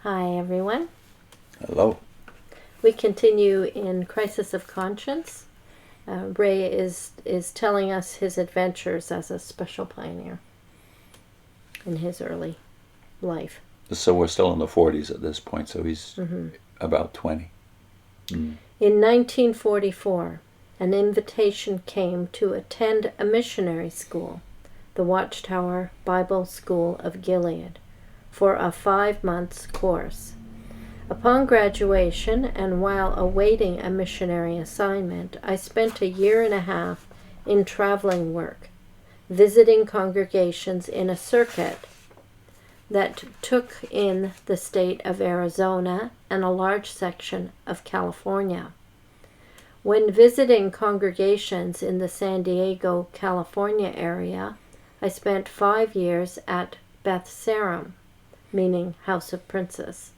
Hi, everyone. Hello. We continue in Crisis of Conscience. Ray is telling us his adventures as a special pioneer in his early life. So we're still in the 40s at this point, so he's about 20. In 1944, an invitation came to attend a missionary school, the Watchtower Bible School of Gilead, for a 5-month course. Upon graduation, and while awaiting a missionary assignment, I spent a year and a half in traveling work, visiting congregations in a circuit that took in the state of Arizona and a large section of California. When visiting congregations in the San Diego, California area, I spent 5 years at Beth Sarim, meaning House of Princes.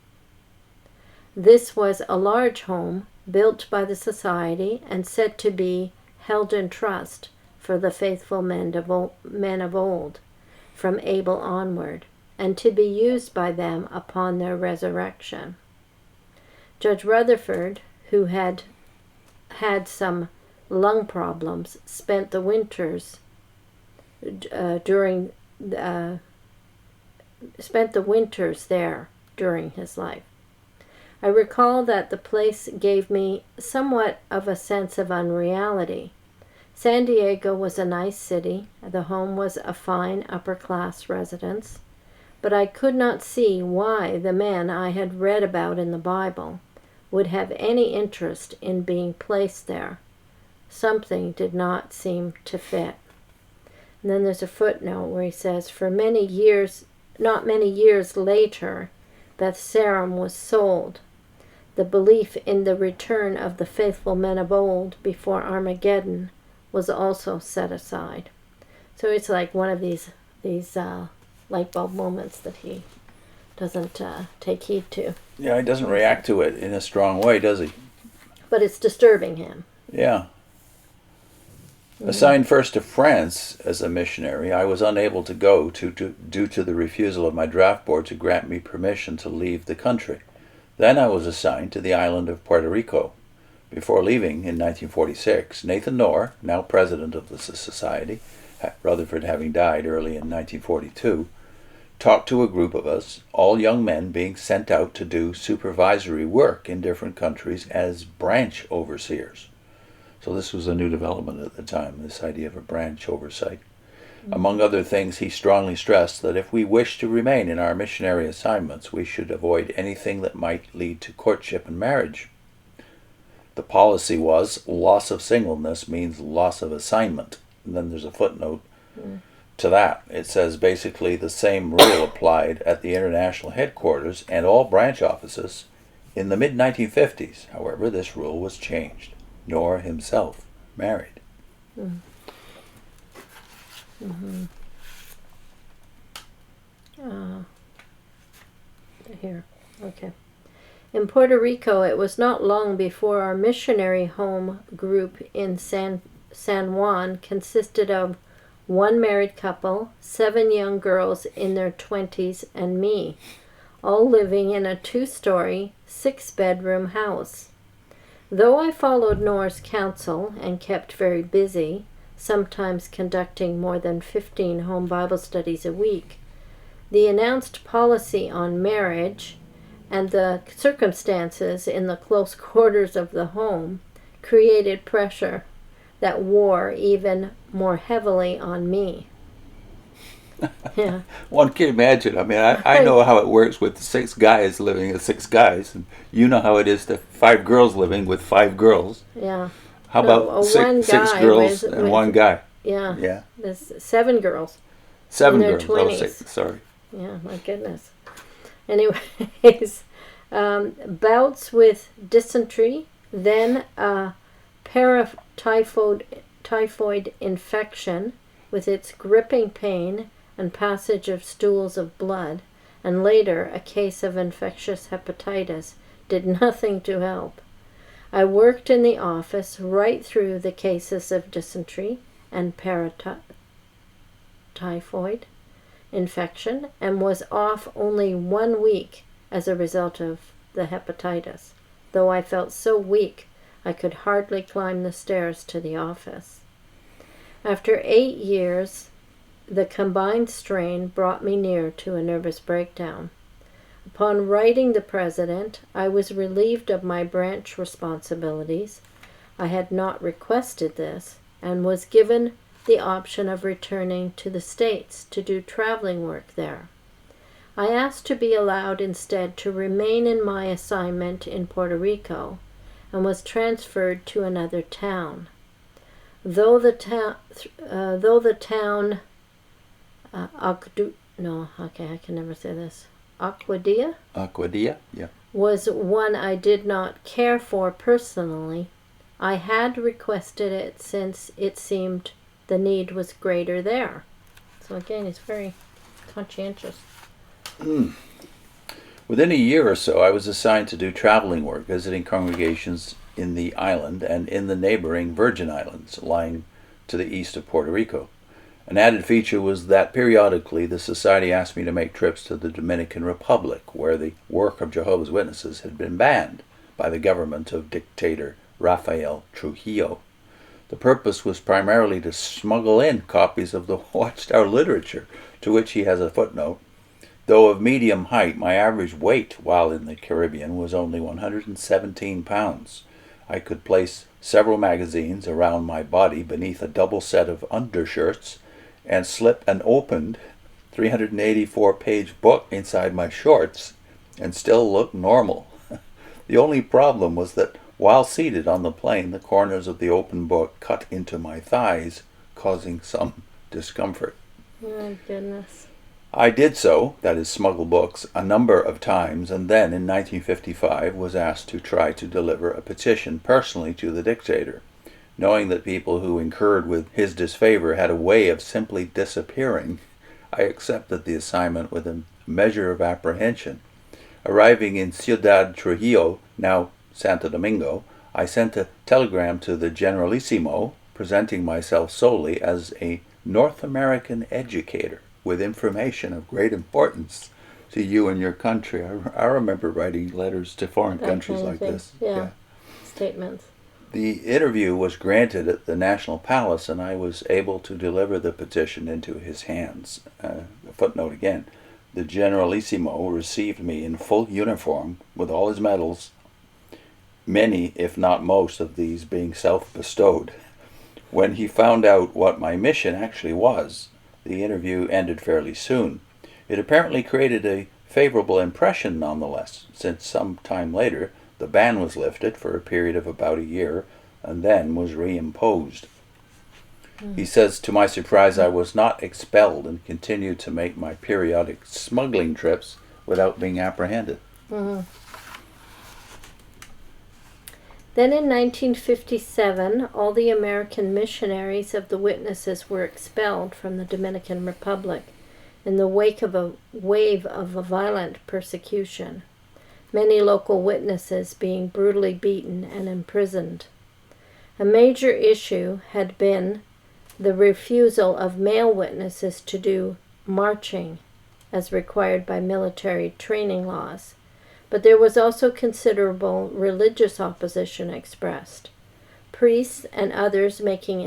This was a large home built by the society and said to be held in trust for the faithful men of old, from Abel onward, and to be used by them upon their resurrection. Judge Rutherford, who had some lung problems, spent the winters there during his life. I recall that the place gave me somewhat of a sense of unreality. San Diego was a nice city. The home was a fine upper-class residence. But I could not see why the men I had read about in the Bible would have any interest in being placed there. Something did not seem to fit. And then there's a footnote where he says, not many years later, Beth Sarim was sold. The belief in the return of the faithful men of old before Armageddon was also set aside. So it's like one of these light bulb moments that he doesn't take heed to. Yeah, he doesn't react to it in a strong way, does he? But it's disturbing him. Yeah. Assigned first to France as a missionary, I was unable to go due to the refusal of my draft board to grant me permission to leave the country. Then I was assigned to the island of Puerto Rico. Before leaving in 1946, Nathan Knorr, now president of the society, Rutherford having died early in 1942, talked to a group of us, all young men being sent out to do supervisory work in different countries as branch overseers. So this was a new development at the time, this idea of a branch oversight. Among other things, he strongly stressed that if we wished to remain in our missionary assignments, we should avoid anything that might lead to courtship and marriage. The policy was loss of singleness means loss of assignment. And then there's a footnote to that. It says basically the same rule applied at the international headquarters and all branch offices in the mid-1950s. However, this rule was changed. Knorr himself married. Here, okay. In Puerto Rico, it was not long before our missionary home group in San Juan consisted of one married couple, 7 young girls in their 20s, and me, all living in a 2-story, 6-bedroom house. Though I followed Knorr's counsel and kept very busy, sometimes conducting more than 15 home Bible studies a week, the announced policy on marriage and the circumstances in the close quarters of the home created pressure that wore even more heavily on me. Yeah. One can imagine. I mean, I know how it works with 6 guys living with 6 guys, and you know how it is to 5 girls living with 5 girls. Yeah. How about six girls and one guy? Yeah. Yeah. There's 7 girls. 7 in their girls. 20s. Oh, 6. Sorry. Yeah, my goodness. Anyways, bouts with dysentery, then a typhoid infection with its gripping pain and passage of stools of blood, and later a case of infectious hepatitis did nothing to help. I worked in the office right through the cases of dysentery and typhoid infection and was off only 1 week as a result of the hepatitis, though I felt so weak I could hardly climb the stairs to the office. After 8 years, the combined strain brought me near to a nervous breakdown. Upon writing the president, I was relieved of my branch responsibilities. I had not requested this, and was given the option of returning to the States to do traveling work there. I asked to be allowed instead to remain in my assignment in Puerto Rico, and was transferred to another town. Though the town Aquadia, yeah. was one I did not care for personally, I had requested it since it seemed the need was greater there. So again, he's very conscientious. Within a year or so, I was assigned to do traveling work, visiting congregations in the island and in the neighboring Virgin Islands, lying to the east of Puerto Rico. An added feature was that periodically the society asked me to make trips to the Dominican Republic, where the work of Jehovah's Witnesses had been banned by the government of dictator Rafael Trujillo. The purpose was primarily to smuggle in copies of the Watchtower literature, to which he has a footnote. Though of medium height, my average weight while in the Caribbean was only 117 pounds. I could place several magazines around my body beneath a double set of undershirts and slip an opened 384-page book inside my shorts and still look normal. The only problem was that while seated on the plane, the corners of the open book cut into my thighs, causing some discomfort. My goodness. I did so, that is, smuggle books, a number of times, and then in 1955 was asked to try to deliver a petition personally to the dictator. Knowing that people who incurred with his disfavor had a way of simply disappearing, I accepted the assignment with a measure of apprehension. Arriving in Ciudad Trujillo, now Santo Domingo, I sent a telegram to the Generalissimo, presenting myself solely as a North American educator with information of great importance to you and your country. I remember writing letters to foreign countries like this. Yeah. Statements. The interview was granted at the National Palace, and I was able to deliver the petition into his hands. Footnote again, the Generalissimo received me in full uniform with all his medals, many, if not most, of these being self-bestowed. When he found out what my mission actually was, the interview ended fairly soon. It apparently created a favorable impression nonetheless, since some time later the ban was lifted for a period of about a year and then was reimposed. He says, to my surprise, I was not expelled and continued to make my periodic smuggling trips without being apprehended. Mm-hmm. Then in 1957, all the American missionaries of the Witnesses were expelled from the Dominican Republic in the wake of a wave of violent persecution, many local witnesses being brutally beaten and imprisoned. A major issue had been the refusal of male witnesses to do marching as required by military training laws. But there was also considerable religious opposition expressed, priests and others making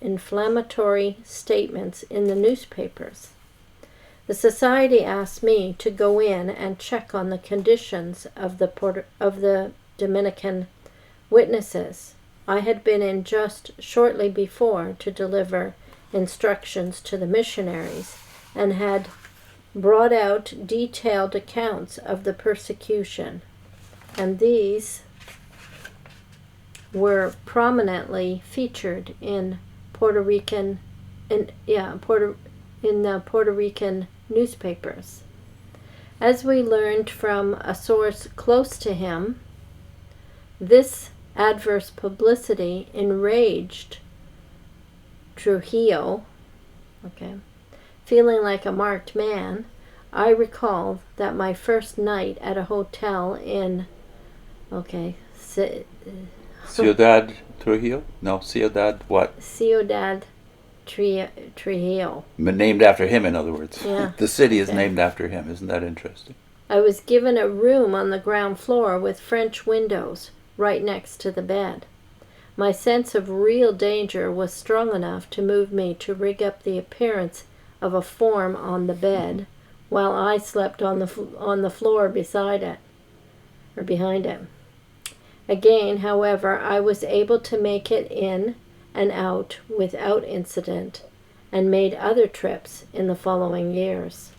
inflammatory statements in the newspapers. The society asked me to go in and check on the conditions of the Dominican witnesses. I had been in just shortly before to deliver instructions to the missionaries and had brought out detailed accounts of the persecution, and these were prominently featured in Puerto Rican newspapers. As we learned from a source close to him, this adverse publicity enraged Trujillo. Feeling like a marked man, I recall that my first night at a hotel in Ciudad Trujillo? No, Ciudad what? Ciudad Trujillo. Named after him, in other words. Yeah. The city is named after him. Isn't that interesting? I was given a room on the ground floor with French windows right next to the bed. My sense of real danger was strong enough to move me to rig up the appearance of a form on the bed while I slept on the floor beside it, or behind it. Again, however, I was able to make it in and out without incident, and made other trips in the following years.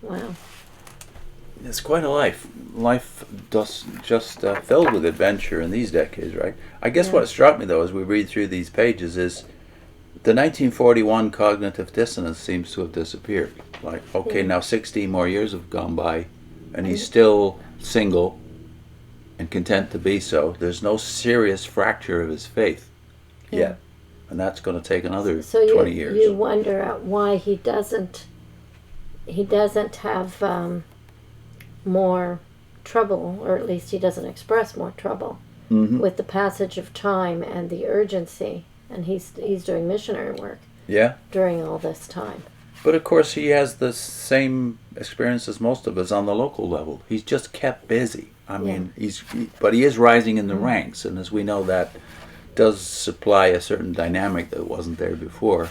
Wow. It's quite a life. Life just filled with adventure in these decades, right? I guess what struck me, though, as we read through these pages is the 1941 cognitive dissonance seems to have disappeared. Like, okay, now 16 more years have gone by, and he's still single and content to be so. There's no serious fracture of his faith yet. And that's going to take another 20 years. You wonder why he doesn't have more trouble, or at least he doesn't express more trouble with the passage of time and the urgency. And he's doing missionary work during all this time. But of course he has the same experience as most of us on the local level. He's just kept busy. I mean, but he is rising in the ranks, and as we know, that does supply a certain dynamic that wasn't there before.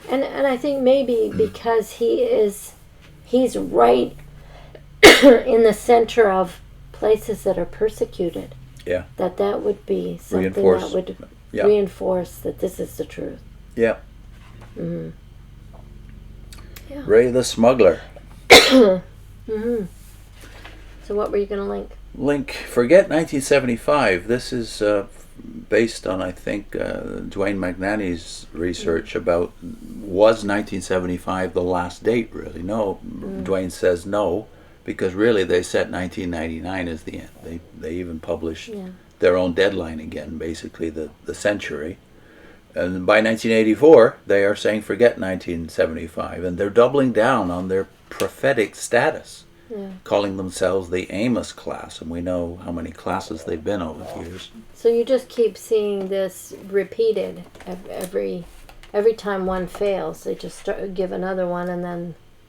And I think maybe because he's right in the center of places that are persecuted. Yeah. That would be something that would reinforce that this is the truth. Yeah. Mm-hmm. Yeah. Ray the Smuggler. Mm-hmm. So what were you going to link? Forget 1975. This is based on, I think, Dwayne McNanny's research about, was 1975 the last date, really? No. Dwayne says no, because really they set 1999 as the end. They even published their own deadline again, basically the century. And by 1984, they are saying forget 1975, and they're doubling down on their prophetic status, calling themselves the Amos class, and we know how many classes they've been over the years. So you just keep seeing this repeated every time one fails. They just give another one, and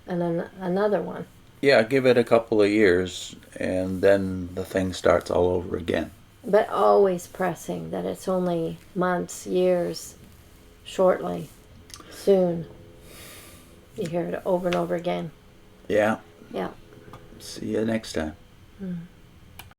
then another one. Yeah, give it a couple of years, and then the thing starts all over again. But always pressing that it's only months, years, shortly, soon. You hear it over and over again. Yeah. Yeah. See you next time. Mm.